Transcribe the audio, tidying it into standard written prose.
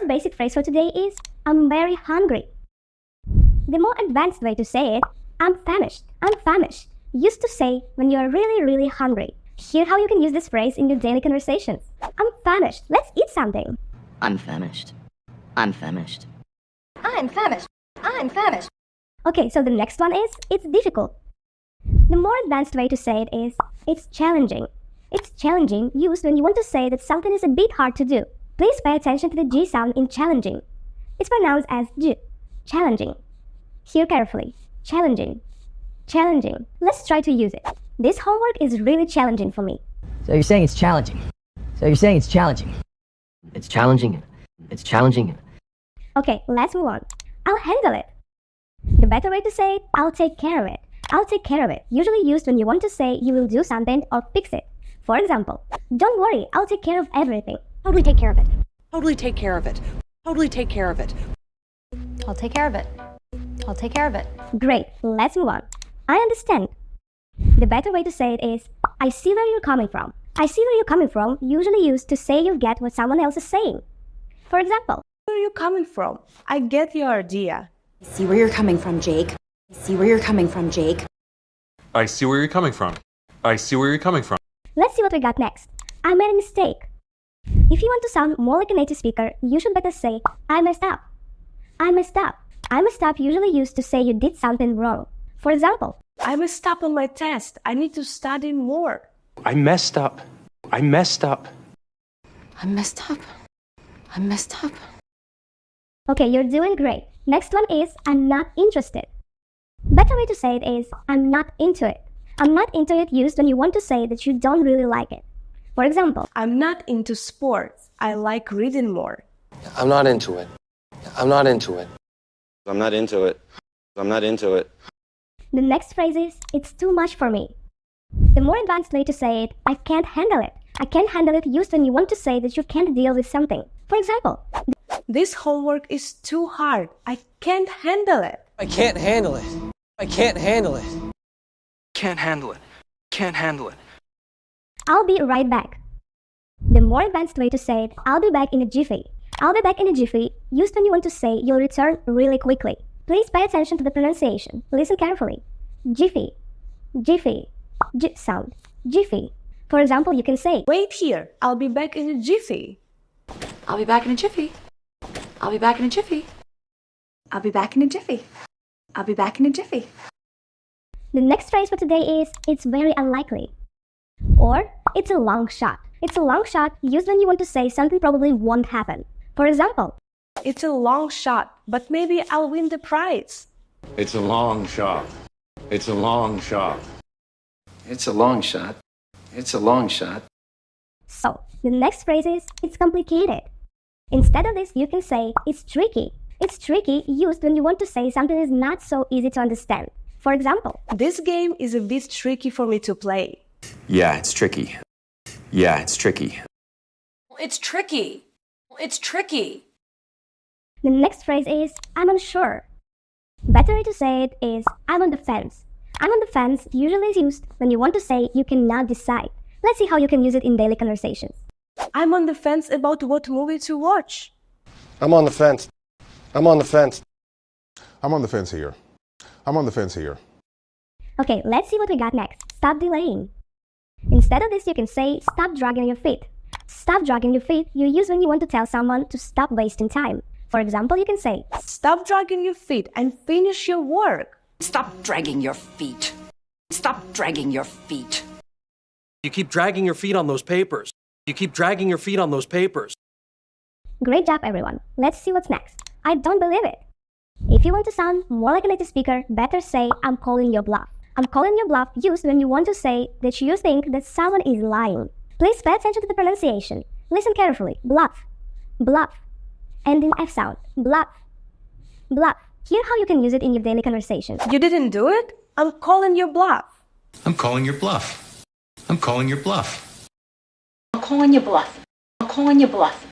basic phrase for today is, I'm very hungry. The more advanced way to say it, I'm famished, used to say when you're really, really hungry. Hear how you can use this phrase in your daily conversations. I'm famished, let's eat something. I'm famished. I'm famished. I'm famished. I'm famished. Okay, so the next one is, it's difficult. The more advanced way to say it is, it's challenging. It's challenging used when you want to say that something is a bit hard to do. Please pay attention to the G sound in challenging. It's pronounced as J, challenging. Hear carefully. Challenging. Challenging. Let's try to use it. This homework is really challenging for me. So you're saying it's challenging. It's challenging. It's challenging. Okay, let's move on. I'll handle it. The better way to say it, I'll take care of it. I'll take care of it. Usually used when you want to say you will do something or fix it. For example, don't worry, I'll take care of everything. Totally take care of it. Totally take care of it. Totally take care of it. I'll take care of it. I'll take care of it. Great, let's move on. I understand. The better way to say it is, I see where you're coming from. I see where you're coming from, usually used to say you get what someone else is saying. For example, Where are you coming from? I get your idea. I see where you're coming from, Jake. I see where you're coming from, Jake. I see where you're coming from. I see where you're coming from. let's see what we got next. I made a mistake. If you want to sound more like a native speaker, you should better say, I messed up. I messed up. I messed up usually used to say you did something wrong. For example, I messed up on my test. I need to study more. I messed up. I messed up. I messed up. I messed up. okay, you're doing great. Next one is, I'm not interested. Better way to say it is, I'm not into it. I'm not into it used when you want to say that you don't really like it. For example, I'm not into sports. I like reading more. I'm not into it. I'm not into it. I'm not into it. I'm not into it. the next phrase is, it's too much for me. The more advanced way to say it, I can't handle it. I can't handle it used when you want to say that you can't deal with something. For example, This homework is too hard. I can't handle it. I can't handle it. I can't handle it. Can't handle it. Can't handle it. I'll be right back. The more advanced way to say it, I'll be back in a jiffy. I'll be back in a jiffy, used when you want to say you'll return really quickly. Please pay attention to the pronunciation. Listen carefully. Jiffy. Jiffy. J sound. Jiffy. For example, you can say, Wait here. I'll be back in a jiffy. I'll be back in a jiffy. I'll be back in a jiffy. I'll be back in a jiffy. I'll be back in a jiffy. the next phrase for today is, it's very unlikely. Or, it's a long shot. It's a long shot used when you want to say something probably won't happen. For example, It's a long shot, but maybe I'll win the prize. It's a long shot. It's a long shot. It's a long shot. It's a long shot. so the next phrase is, it's complicated. Instead of this, you can say, it's tricky. It's tricky used when you want to say something is not so easy to understand. For example, This game is a bit tricky for me to play. Yeah, it's tricky. Yeah, it's tricky. It's tricky. It's tricky. the next phrase is, I'm unsure. Better way to say it is, I'm on the fence. I'm on the fence usually is used when you want to say you cannot decide. Let's see how you can use it in daily conversations. I'm on the fence about what movie to watch. I'm on the fence. I'm on the fence. I'm on the fence here. I'm on the fence here. Okay, let's see what we got next. Stop delaying. Instead of this, you can say, stop dragging your feet. Stop dragging your feet you use when you want to tell someone to stop wasting time. For example, you can say, Stop dragging your feet and finish your work. Stop dragging your feet. Stop dragging your feet. You keep dragging your feet on those papers. You keep dragging your feet on those papers. great job everyone. Let's see what's next. I don't believe it. If you want to sound more like a native speaker, better say, I'm calling your bluff. I'm calling your bluff used when you want to say that you think that someone is lying. Please pay attention to the pronunciation. Listen carefully. Bluff. Bluff. Ending F sound. Bluff. Bluff. Hear how you can use it in your daily conversation. You didn't do it? I'm calling your bluff. I'm calling your bluff. I'm calling your bluff. I'm calling your bluff. I'm calling your bluff.